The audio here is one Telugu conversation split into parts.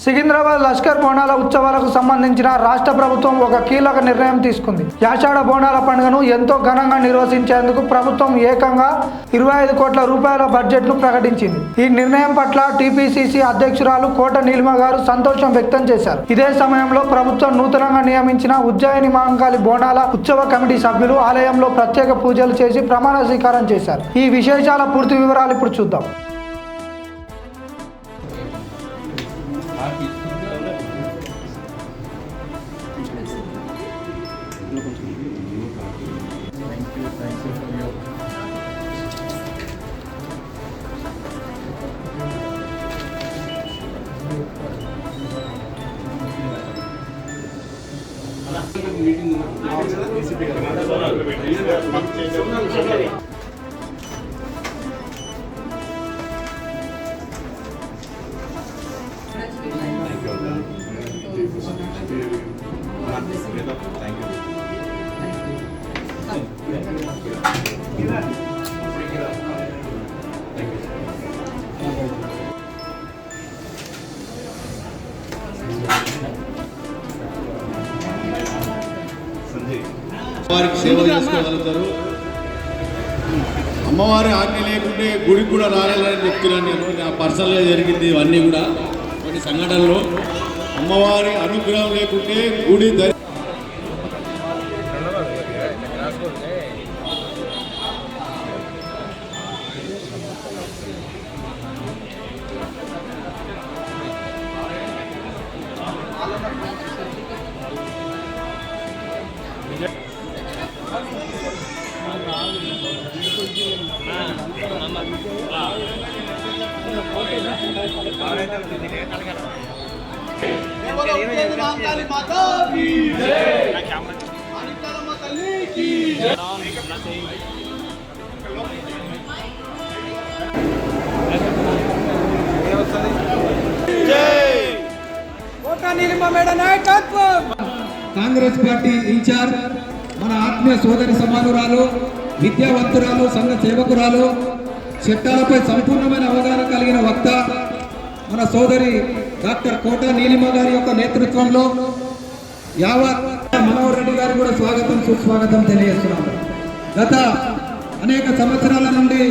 సికింద్రాబాద్ లష్కర్ బోనాల ఉత్సవాలకు సంబంధించిన రాష్ట్ర ప్రభుత్వం ఒక కీలక నిర్ణయం తీసుకుంది. యాషాఢ బోనాల పండుగను ఎంతో ఘనంగా నిర్వహించేందుకు ప్రభుత్వం ఏకంగా 25 కోట్ల రూపాయల బడ్జెట్ను ప్రకటించింది. ఈ నిర్ణయం పట్ల టీపీసీసీ అధ్యక్షురాలు కోట నీలిమ గారు సంతోషం వ్యక్తం చేశారు. ఇదే సమయంలో ప్రభుత్వం నూతనంగా నియమించిన ఉజ్జయిని మహంకాళి బోనాల ఉత్సవ కమిటీ సభ్యులు ఆలయంలో ప్రత్యేక పూజలు చేసి ప్రమాణ స్వీకారం చేశారు. ఈ విశేషాల పూర్తి వివరాలు ఇప్పుడు చూద్దాం. వారికి సేవ చేసుకోగలుగుతారు. అమ్మవారి ఆజ్ఞ లేకుంటే గుడికి కూడా రాలేదని చెప్తున్నాను నేను. నా పర్సనల్గా జరిగింది ఇవన్నీ కూడా కొన్ని సంఘటనలు. అమ్మవారి అనుగ్రహం లేకుంటే గుడి కాంగ్రెస్ పార్టీ ఇన్ఛార్జ్ మన ఆత్మీయ సోదరి సమానురాలు, విద్యావంతురాలు, సంఘ సేవకురాలు, చట్టాలపై సంపూర్ణమైన అవగాహన కలిగిన వక్త మన సోదరి డాక్టర్ కోట నీలిమ గారి యొక్క నేతృత్వంలో యావత్ మనోహర్ రెడ్డి గారు కూడా స్వాగతం సుస్వాగతం తెలియజేస్తున్నాము. గత అనేక సంవత్సరాల నుండి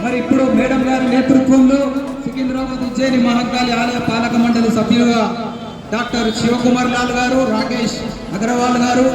మరి ఇప్పుడు మేడం గారి నేతృత్వంలో సికింద్రాబాద్ ఉజ్జయిని మహంకాళి ఆలయ పాలక మండలి సభ్యులుగా డాక్టర్ శివకుమార్ లాల్ గారు, రాకేష్ అగర్వాల్ గారు,